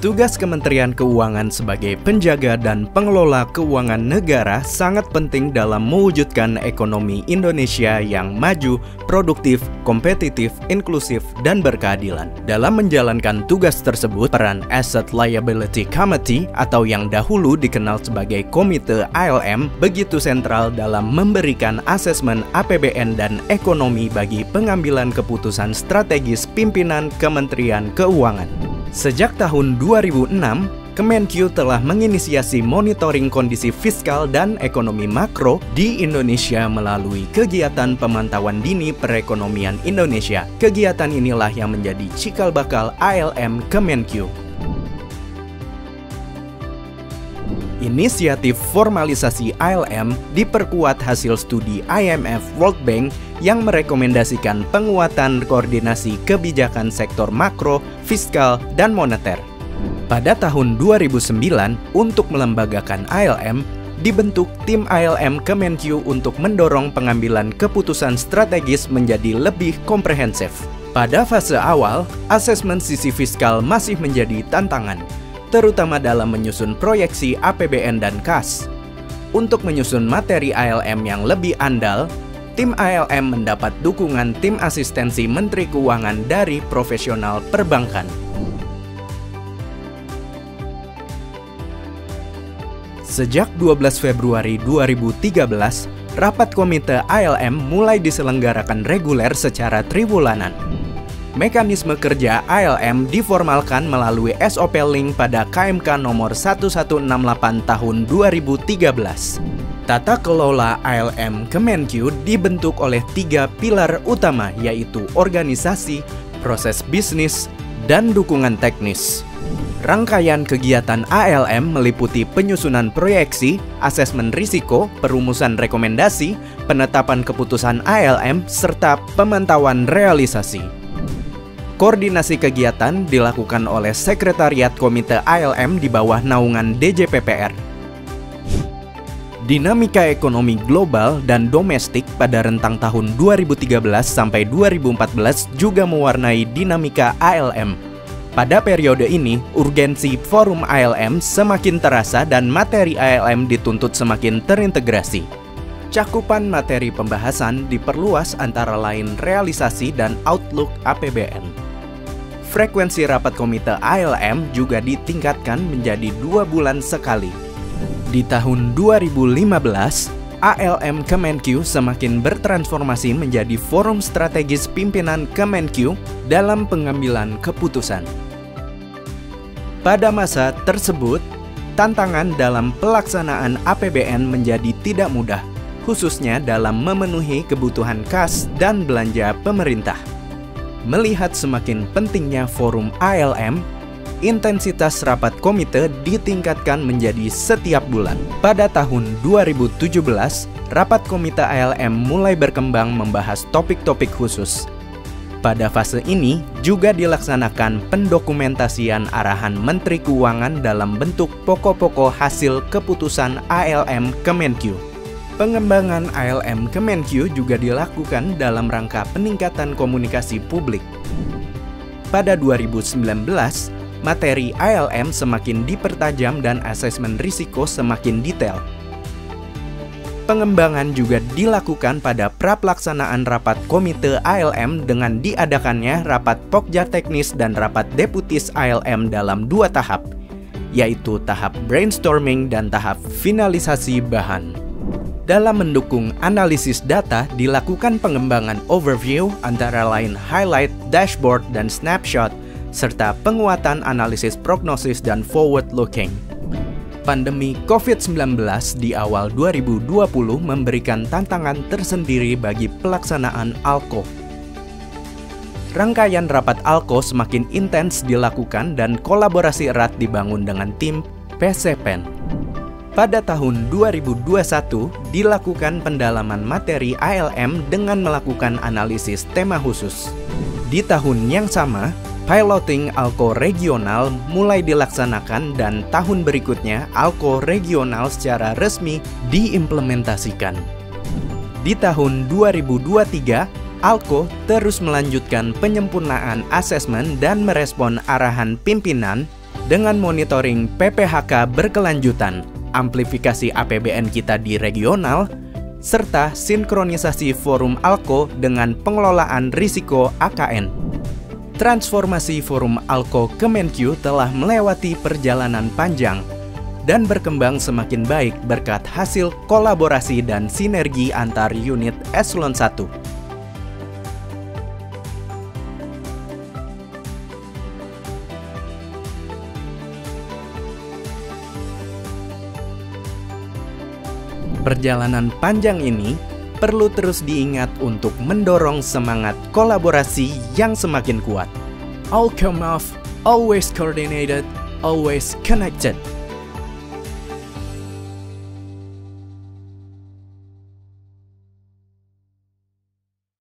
Tugas Kementerian Keuangan sebagai penjaga dan pengelola keuangan negara sangat penting dalam mewujudkan ekonomi Indonesia yang maju, produktif, kompetitif, inklusif, dan berkeadilan. Dalam menjalankan tugas tersebut, peran Asset Liability Committee atau yang dahulu dikenal sebagai Komite ALM begitu sentral dalam memberikan asesmen APBN dan ekonomi bagi pengambilan keputusan strategis pimpinan Kementerian Keuangan. Sejak tahun 2006, Kemenkyu telah menginisiasi monitoring kondisi fiskal dan ekonomi makro di Indonesia melalui kegiatan pemantauan dini perekonomian Indonesia. Kegiatan inilah yang menjadi cikal bakal ALM Kemenkyu. Inisiatif formalisasi ALM diperkuat hasil studi IMF World Bank yang merekomendasikan penguatan koordinasi kebijakan sektor makro, fiskal, dan moneter. Pada tahun 2009, untuk melembagakan ALM, dibentuk tim ALM Kemenkyu untuk mendorong pengambilan keputusan strategis menjadi lebih komprehensif. Pada fase awal, asesmen sisi fiskal masih menjadi tantangan, terutama dalam menyusun proyeksi APBN dan kas. Untuk menyusun materi ALM yang lebih andal, tim ALM mendapat dukungan tim asistensi Menteri Keuangan dari profesional perbankan. Sejak 12 Februari 2013, rapat komite ALM mulai diselenggarakan reguler secara triwulanan. Mekanisme kerja ALM diformalkan melalui SOP Link pada KMK nomor 1168 tahun 2013. Tata kelola ALM Kemenkyu dibentuk oleh 3 pilar utama, yaitu organisasi, proses bisnis, dan dukungan teknis. Rangkaian kegiatan ALM meliputi penyusunan proyeksi, asesmen risiko, perumusan rekomendasi, penetapan keputusan ALM, serta pemantauan realisasi. Koordinasi kegiatan dilakukan oleh Sekretariat Komite ALM di bawah naungan DJPPR. Dinamika ekonomi global dan domestik pada rentang tahun 2013 sampai 2014 juga mewarnai dinamika ALM. Pada periode ini, urgensi forum ALM semakin terasa dan materi ALM dituntut semakin terintegrasi. Cakupan materi pembahasan diperluas antara lain realisasi dan outlook APBN. Frekuensi rapat komite ALM juga ditingkatkan menjadi 2 bulan sekali. Di tahun 2015, ALM Kemenkyu semakin bertransformasi menjadi forum strategis pimpinan Kemenkyu dalam pengambilan keputusan. Pada masa tersebut, tantangan dalam pelaksanaan APBN menjadi tidak mudah, khususnya dalam memenuhi kebutuhan kas dan belanja pemerintah. Melihat semakin pentingnya forum ALM, intensitas rapat komite ditingkatkan menjadi setiap bulan. Pada tahun 2017, rapat komite ALM mulai berkembang membahas topik-topik khusus. Pada fase ini juga dilaksanakan pendokumentasian arahan Menteri Keuangan dalam bentuk pokok-pokok hasil keputusan ALM Kemenkyu. Pengembangan ALM Kemenkyu juga dilakukan dalam rangka peningkatan komunikasi publik. Pada 2019, materi ALM semakin dipertajam dan asesmen risiko semakin detail. Pengembangan juga dilakukan pada prapelaksanaan rapat komite ALM dengan diadakannya rapat pokja teknis dan rapat deputis ALM dalam 2 tahap, yaitu tahap brainstorming dan tahap finalisasi bahan. Dalam mendukung analisis data, dilakukan pengembangan overview antara lain highlight, dashboard, dan snapshot, serta penguatan analisis prognosis dan forward-looking. Pandemi COVID-19 di awal 2020 memberikan tantangan tersendiri bagi pelaksanaan ALKO. Rangkaian rapat ALKO semakin intens dilakukan dan kolaborasi erat dibangun dengan tim PCPEN. Pada tahun 2021, dilakukan pendalaman materi ALM dengan melakukan analisis tema khusus. Di tahun yang sama, piloting ALKO regional mulai dilaksanakan dan tahun berikutnya ALKO regional secara resmi diimplementasikan. Di tahun 2023, ALKO terus melanjutkan penyempurnaan asesmen dan merespon arahan pimpinan Dengan monitoring PPHK berkelanjutan, amplifikasi APBN kita di regional, serta sinkronisasi forum ALKO dengan pengelolaan risiko AKN. Transformasi forum ALKO Kemenkyu telah melewati perjalanan panjang dan berkembang semakin baik berkat hasil kolaborasi dan sinergi antar unit Eselon 1. Perjalanan panjang ini perlu terus diingat untuk mendorong semangat kolaborasi yang semakin kuat. All come off, always coordinated, always connected.